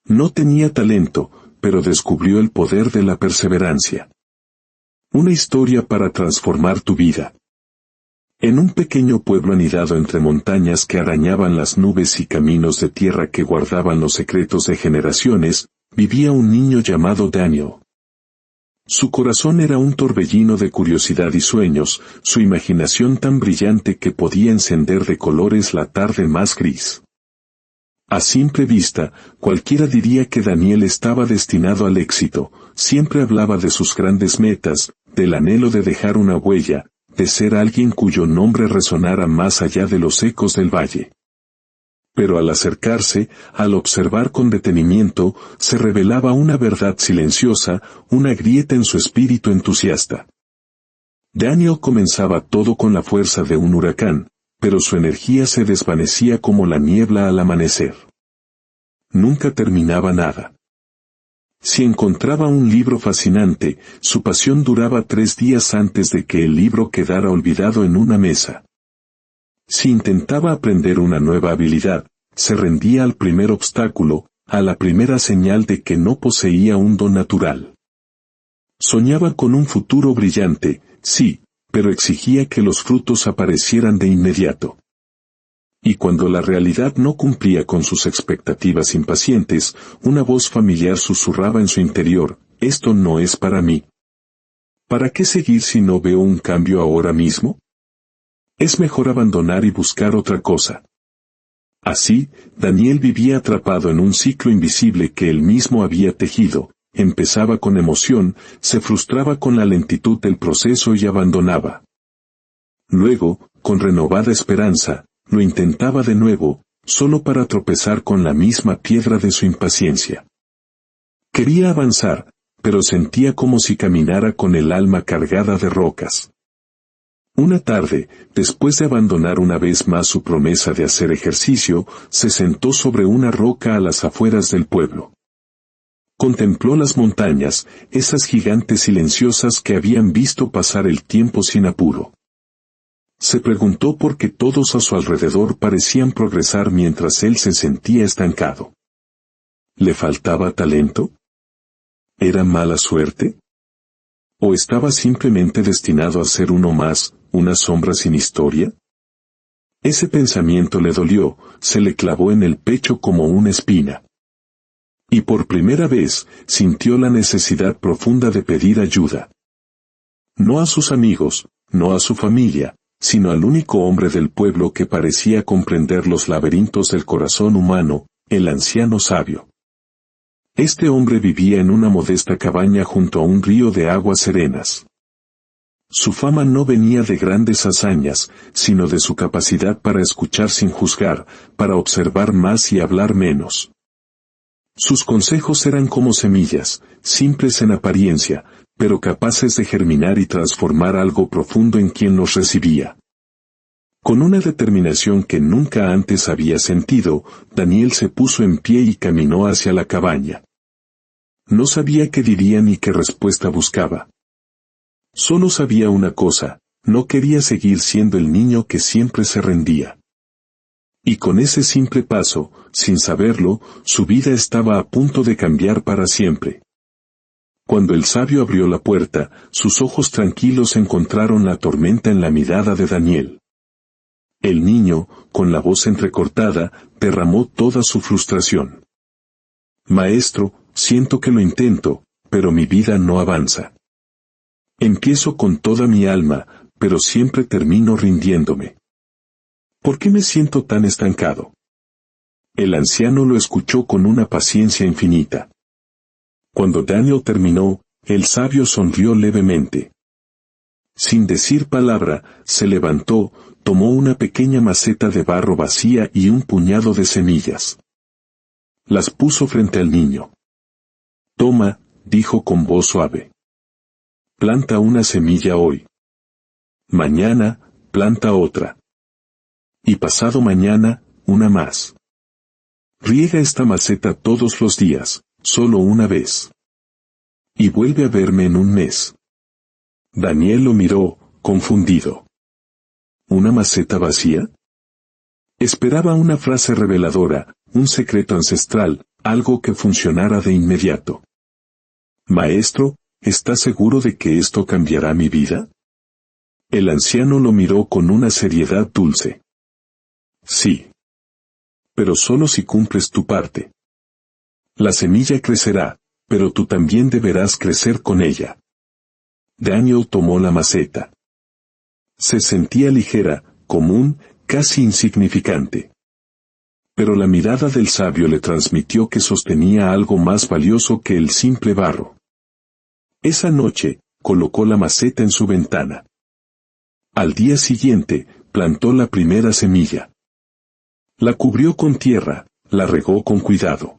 No tenía talento, pero descubrió el poder de la perseverancia. Una historia para transformar tu vida. En un pequeño pueblo anidado entre montañas que arañaban las nubes y caminos de tierra que guardaban los secretos de generaciones, vivía un niño llamado Daniel. Su corazón era un torbellino de curiosidad y sueños, su imaginación tan brillante que podía encender de colores la tarde más gris. A simple vista, cualquiera diría que Daniel estaba destinado al éxito, siempre hablaba de sus grandes metas, del anhelo de dejar una huella, de ser alguien cuyo nombre resonara más allá de los ecos del valle. Pero al acercarse, al observar con detenimiento, se revelaba una verdad silenciosa, una grieta en su espíritu entusiasta. Daniel comenzaba todo con la fuerza de un huracán, pero su energía se desvanecía como la niebla al amanecer. Nunca terminaba nada. Si encontraba un libro fascinante, su pasión duraba 3 días antes de que el libro quedara olvidado en una mesa. Si intentaba aprender una nueva habilidad, se rendía al primer obstáculo, a la primera señal de que no poseía un don natural. Soñaba con un futuro brillante, sí, pero exigía que los frutos aparecieran de inmediato. Y cuando la realidad no cumplía con sus expectativas impacientes, una voz familiar susurraba en su interior: «Esto no es para mí. ¿Para qué seguir si no veo un cambio ahora mismo? Es mejor abandonar y buscar otra cosa». Así, Daniel vivía atrapado en un ciclo invisible que él mismo había tejido. Empezaba con emoción, se frustraba con la lentitud del proceso y abandonaba. Luego, con renovada esperanza, lo intentaba de nuevo, solo para tropezar con la misma piedra de su impaciencia. Quería avanzar, pero sentía como si caminara con el alma cargada de rocas. Una tarde, después de abandonar una vez más su promesa de hacer ejercicio, se sentó sobre una roca a las afueras del pueblo. Contempló las montañas, esas gigantes silenciosas que habían visto pasar el tiempo sin apuro. Se preguntó por qué todos a su alrededor parecían progresar mientras él se sentía estancado. ¿Le faltaba talento? ¿Era mala suerte? ¿O estaba simplemente destinado a ser uno más, una sombra sin historia? Ese pensamiento le dolió, se le clavó en el pecho como una espina. Y por primera vez, sintió la necesidad profunda de pedir ayuda. No a sus amigos, no a su familia, sino al único hombre del pueblo que parecía comprender los laberintos del corazón humano, el anciano sabio. Este hombre vivía en una modesta cabaña junto a un río de aguas serenas. Su fama no venía de grandes hazañas, sino de su capacidad para escuchar sin juzgar, para observar más y hablar menos. Sus consejos eran como semillas, simples en apariencia, pero capaces de germinar y transformar algo profundo en quien los recibía. Con una determinación que nunca antes había sentido, Daniel se puso en pie y caminó hacia la cabaña. No sabía qué diría ni qué respuesta buscaba. Solo sabía una cosa: no quería seguir siendo el niño que siempre se rendía. Y con ese simple paso, sin saberlo, su vida estaba a punto de cambiar para siempre. Cuando el sabio abrió la puerta, sus ojos tranquilos encontraron la tormenta en la mirada de Daniel. El niño, con la voz entrecortada, derramó toda su frustración. «Maestro, siento que lo intento, pero mi vida no avanza. Empiezo con toda mi alma, pero siempre termino rindiéndome. ¿Por qué me siento tan estancado?». El anciano lo escuchó con una paciencia infinita. Cuando Daniel terminó, el sabio sonrió levemente. Sin decir palabra, se levantó, tomó una pequeña maceta de barro vacía y un puñado de semillas. Las puso frente al niño. «Toma», dijo con voz suave. «Planta una semilla hoy. Mañana, planta otra. Y pasado mañana, una más. Riega esta maceta todos los días, solo una vez. Y vuelve a verme en un mes». Daniel lo miró, confundido. ¿Una maceta vacía? Esperaba una frase reveladora, un secreto ancestral, algo que funcionara de inmediato. Maestro, ¿está seguro de que esto cambiará mi vida? El anciano lo miró con una seriedad dulce. Sí. Pero solo si cumples tu parte. La semilla crecerá, pero tú también deberás crecer con ella. Daniel tomó la maceta. Se sentía ligera, común, casi insignificante. Pero la mirada del sabio le transmitió que sostenía algo más valioso que el simple barro. Esa noche, colocó la maceta en su ventana. Al día siguiente, plantó la primera semilla. La cubrió con tierra, la regó con cuidado.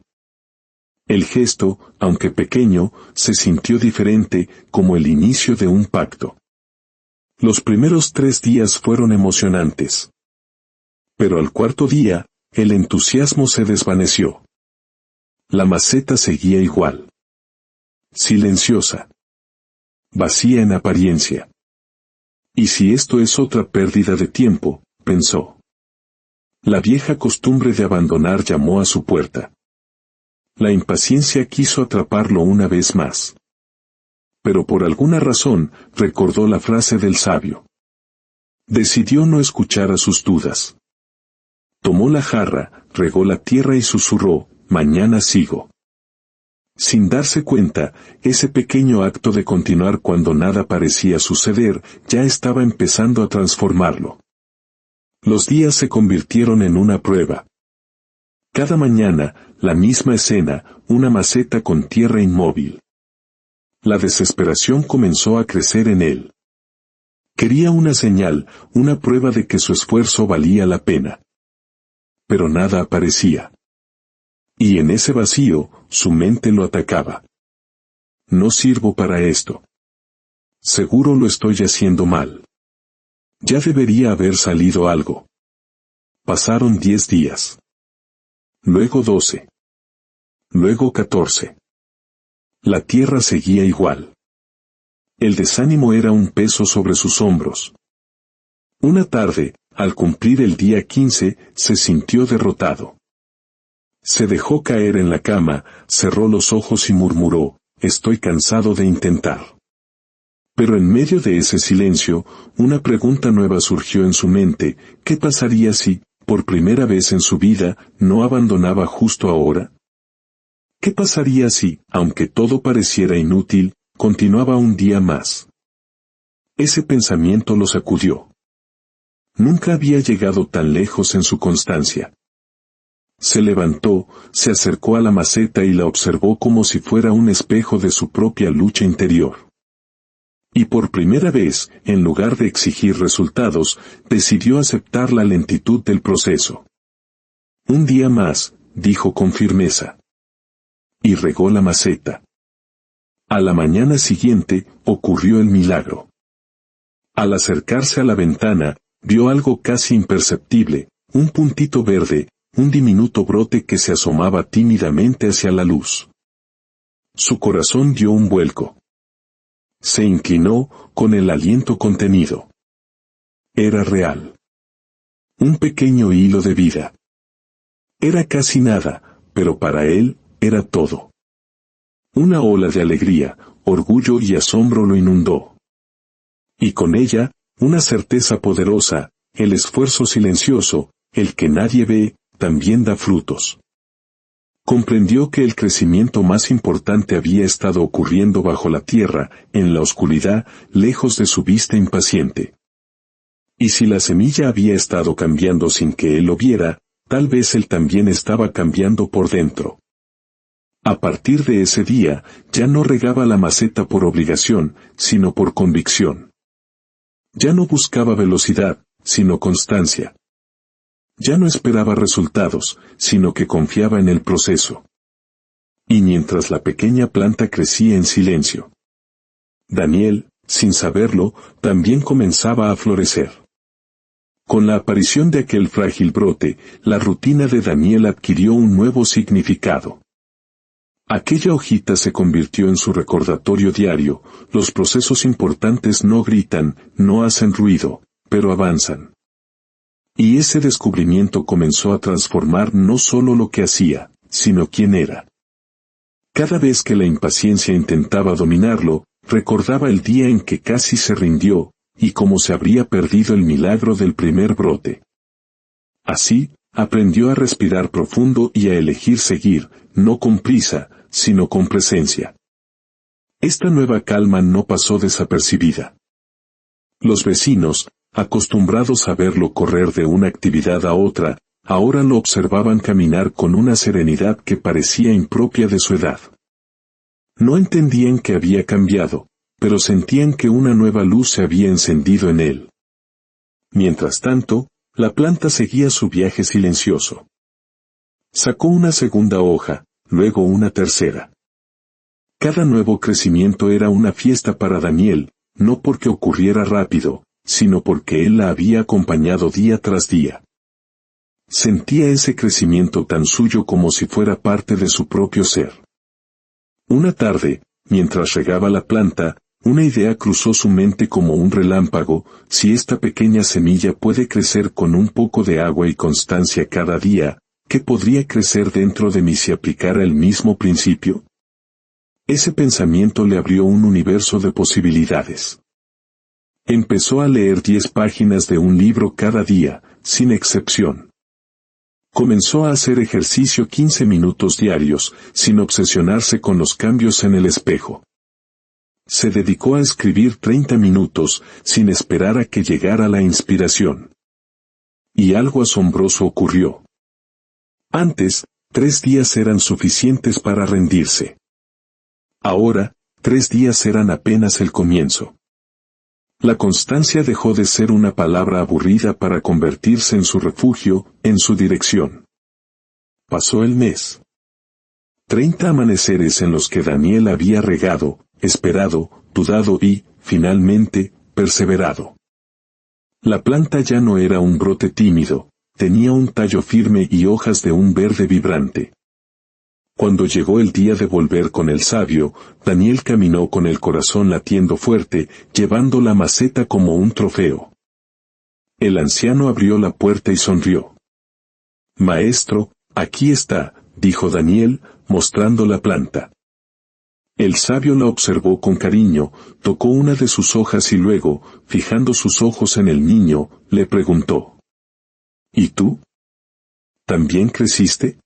El gesto, aunque pequeño, se sintió diferente, como el inicio de un pacto. Los primeros 3 días fueron emocionantes. Pero al cuarto día, el entusiasmo se desvaneció. La maceta seguía igual. Silenciosa. Vacía en apariencia. ¿Y si esto es otra pérdida de tiempo?, pensó. La vieja costumbre de abandonar llamó a su puerta. La impaciencia quiso atraparlo una vez más. Pero por alguna razón, recordó la frase del sabio. Decidió no escuchar a sus dudas. Tomó la jarra, regó la tierra y susurró, mañana sigo. Sin darse cuenta, ese pequeño acto de continuar cuando nada parecía suceder, ya estaba empezando a transformarlo. Los días se convirtieron en una prueba. Cada mañana, la misma escena, una maceta con tierra inmóvil. La desesperación comenzó a crecer en él. Quería una señal, una prueba de que su esfuerzo valía la pena. Pero nada aparecía. Y en ese vacío, su mente lo atacaba. No sirvo para esto. Seguro lo estoy haciendo mal. Ya debería haber salido algo. Pasaron 10 días. Luego 12. Luego 14. La tierra seguía igual. El desánimo era un peso sobre sus hombros. Una tarde, al cumplir el día 15, se sintió derrotado. Se dejó caer en la cama, cerró los ojos y murmuró, estoy cansado de intentar. Pero en medio de ese silencio, una pregunta nueva surgió en su mente, ¿qué pasaría si, por primera vez en su vida, no abandonaba justo ahora? ¿Qué pasaría si, aunque todo pareciera inútil, continuaba un día más? Ese pensamiento lo sacudió. Nunca había llegado tan lejos en su constancia. Se levantó, se acercó a la maceta y la observó como si fuera un espejo de su propia lucha interior. Y por primera vez, en lugar de exigir resultados, decidió aceptar la lentitud del proceso. Un día más, dijo con firmeza. Y regó la maceta. A la mañana siguiente, ocurrió el milagro. Al acercarse a la ventana, vio algo casi imperceptible, un puntito verde, un diminuto brote que se asomaba tímidamente hacia la luz. Su corazón dio un vuelco. Se inclinó, con el aliento contenido. Era real. Un pequeño hilo de vida. Era casi nada, pero para él, era todo. Una ola de alegría, orgullo y asombro lo inundó. Y con ella, una certeza poderosa, el esfuerzo silencioso, el que nadie ve, también da frutos. Comprendió que el crecimiento más importante había estado ocurriendo bajo la tierra, en la oscuridad, lejos de su vista impaciente. Y si la semilla había estado cambiando sin que él lo viera, tal vez él también estaba cambiando por dentro. A partir de ese día, ya no regaba la maceta por obligación, sino por convicción. Ya no buscaba velocidad, sino constancia. Ya no esperaba resultados, sino que confiaba en el proceso. Y mientras la pequeña planta crecía en silencio, Daniel, sin saberlo, también comenzaba a florecer. Con la aparición de aquel frágil brote, la rutina de Daniel adquirió un nuevo significado. Aquella hojita se convirtió en su recordatorio diario, los procesos importantes no gritan, no hacen ruido, pero avanzan. Y ese descubrimiento comenzó a transformar no solo lo que hacía, sino quién era. Cada vez que la impaciencia intentaba dominarlo, recordaba el día en que casi se rindió, y cómo se habría perdido el milagro del primer brote. Así, aprendió a respirar profundo y a elegir seguir, no con prisa, sino con presencia. Esta nueva calma no pasó desapercibida. Los vecinos, acostumbrados a verlo correr de una actividad a otra, ahora lo observaban caminar con una serenidad que parecía impropia de su edad. No entendían que había cambiado, pero sentían que una nueva luz se había encendido en él. Mientras tanto, la planta seguía su viaje silencioso. Sacó una segunda hoja, luego una tercera. Cada nuevo crecimiento era una fiesta para Daniel, no porque ocurriera rápido, sino porque él la había acompañado día tras día. Sentía ese crecimiento tan suyo como si fuera parte de su propio ser. Una tarde, mientras regaba la planta, una idea cruzó su mente como un relámpago: si esta pequeña semilla puede crecer con un poco de agua y constancia cada día, ¿qué podría crecer dentro de mí si aplicara el mismo principio? Ese pensamiento le abrió un universo de posibilidades. Empezó a leer 10 páginas de un libro cada día, sin excepción. Comenzó a hacer ejercicio 15 minutos diarios, sin obsesionarse con los cambios en el espejo. Se dedicó a escribir 30 minutos, sin esperar a que llegara la inspiración. Y algo asombroso ocurrió. Antes, 3 días eran suficientes para rendirse. Ahora, 3 días eran apenas el comienzo. La constancia dejó de ser una palabra aburrida para convertirse en su refugio, en su dirección. Pasó el mes. 30 amaneceres en los que Daniel había regado, esperado, dudado y, finalmente, perseverado. La planta ya no era un brote tímido, tenía un tallo firme y hojas de un verde vibrante. Cuando llegó el día de volver con el sabio, Daniel caminó con el corazón latiendo fuerte, llevando la maceta como un trofeo. El anciano abrió la puerta y sonrió. «Maestro, aquí está», dijo Daniel, mostrando la planta. El sabio la observó con cariño, tocó una de sus hojas y luego, fijando sus ojos en el niño, le preguntó: «¿Y tú? ¿También creciste?».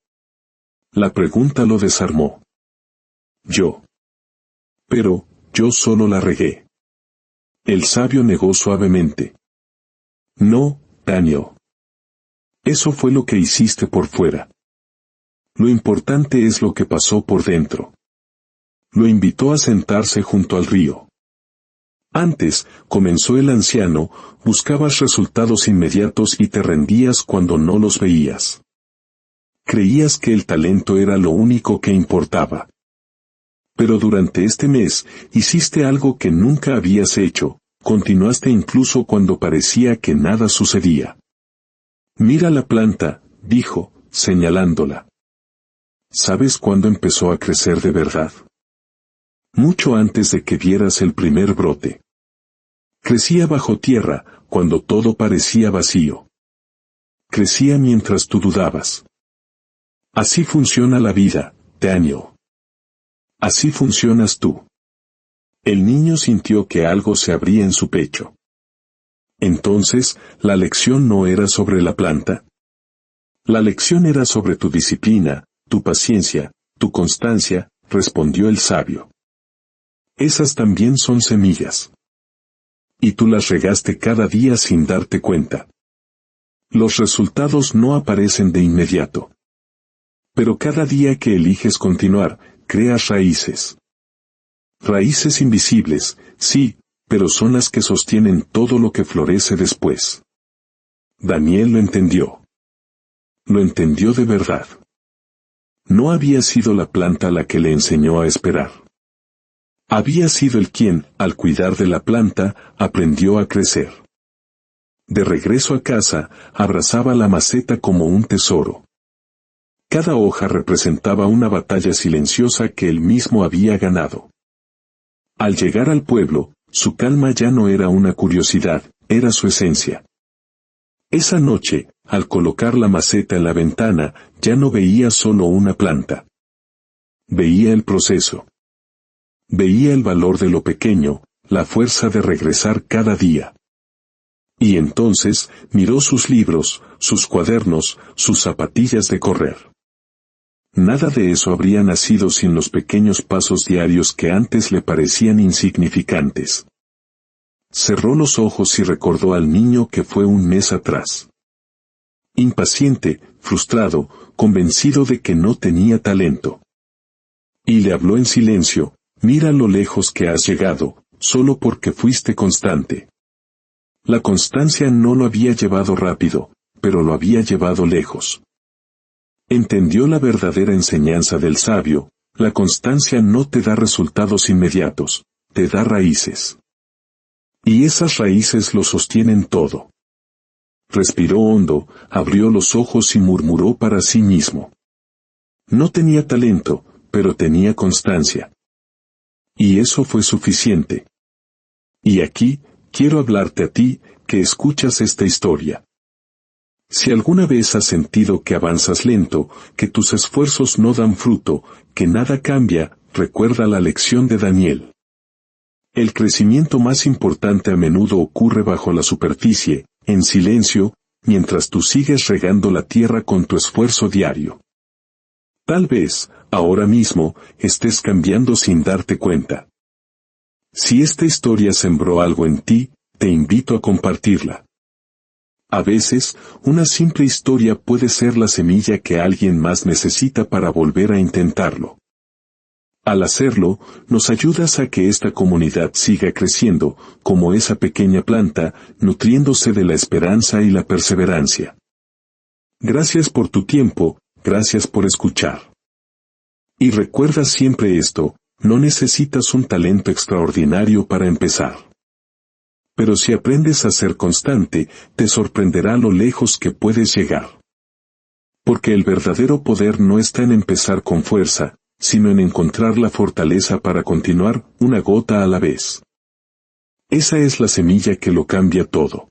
La pregunta lo desarmó. «Yo. Pero, yo solo la regué». El sabio negó suavemente. «No, Daniel. Eso fue lo que hiciste por fuera. Lo importante es lo que pasó por dentro». Lo invitó a sentarse junto al río. «Antes», comenzó el anciano, «buscabas resultados inmediatos y te rendías cuando no los veías. Creías que el talento era lo único que importaba. Pero durante este mes, hiciste algo que nunca habías hecho, continuaste incluso cuando parecía que nada sucedía». «Mira la planta», dijo, señalándola. «¿Sabes cuándo empezó a crecer de verdad? Mucho antes de que vieras el primer brote. Crecía bajo tierra, cuando todo parecía vacío. Crecía mientras tú dudabas. Así funciona la vida, Daniel. Así funcionas tú». El niño sintió que algo se abría en su pecho. Entonces, ¿la lección no era sobre la planta? La lección era sobre tu disciplina, tu paciencia, tu constancia, respondió el sabio. Esas también son semillas. Y tú las regaste cada día sin darte cuenta. Los resultados no aparecen de inmediato. Pero cada día que eliges continuar, creas raíces. Raíces invisibles, sí, pero son las que sostienen todo lo que florece después. Daniel lo entendió. Lo entendió de verdad. No había sido la planta la que le enseñó a esperar. Había sido el quien, al cuidar de la planta, aprendió a crecer. De regreso a casa, abrazaba la maceta como un tesoro. Cada hoja representaba una batalla silenciosa que él mismo había ganado. Al llegar al pueblo, su calma ya no era una curiosidad, era su esencia. Esa noche, al colocar la maceta en la ventana, ya no veía solo una planta. Veía el proceso. Veía el valor de lo pequeño, la fuerza de regresar cada día. Y entonces, miró sus libros, sus cuadernos, sus zapatillas de correr. Nada de eso habría nacido sin los pequeños pasos diarios que antes le parecían insignificantes. Cerró los ojos y recordó al niño que fue un mes atrás. Impaciente, frustrado, convencido de que no tenía talento. Y le habló en silencio: mira lo lejos que has llegado, solo porque fuiste constante. La constancia no lo había llevado rápido, pero lo había llevado lejos. Entendió la verdadera enseñanza del sabio: la constancia no te da resultados inmediatos, te da raíces. Y esas raíces lo sostienen todo. Respiró hondo, abrió los ojos y murmuró para sí mismo. No tenía talento, pero tenía constancia. Y eso fue suficiente. Y aquí, quiero hablarte a ti, que escuchas esta historia. Si alguna vez has sentido que avanzas lento, que tus esfuerzos no dan fruto, que nada cambia, recuerda la lección de Daniel. El crecimiento más importante a menudo ocurre bajo la superficie, en silencio, mientras tú sigues regando la tierra con tu esfuerzo diario. Tal vez, ahora mismo, estés cambiando sin darte cuenta. Si esta historia sembró algo en ti, te invito a compartirla. A veces, una simple historia puede ser la semilla que alguien más necesita para volver a intentarlo. Al hacerlo, nos ayudas a que esta comunidad siga creciendo, como esa pequeña planta, nutriéndose de la esperanza y la perseverancia. Gracias por tu tiempo, gracias por escuchar. Y recuerda siempre esto: no necesitas un talento extraordinario para empezar. Pero si aprendes a ser constante, te sorprenderá lo lejos que puedes llegar. Porque el verdadero poder no está en empezar con fuerza, sino en encontrar la fortaleza para continuar, una gota a la vez. Esa es la semilla que lo cambia todo.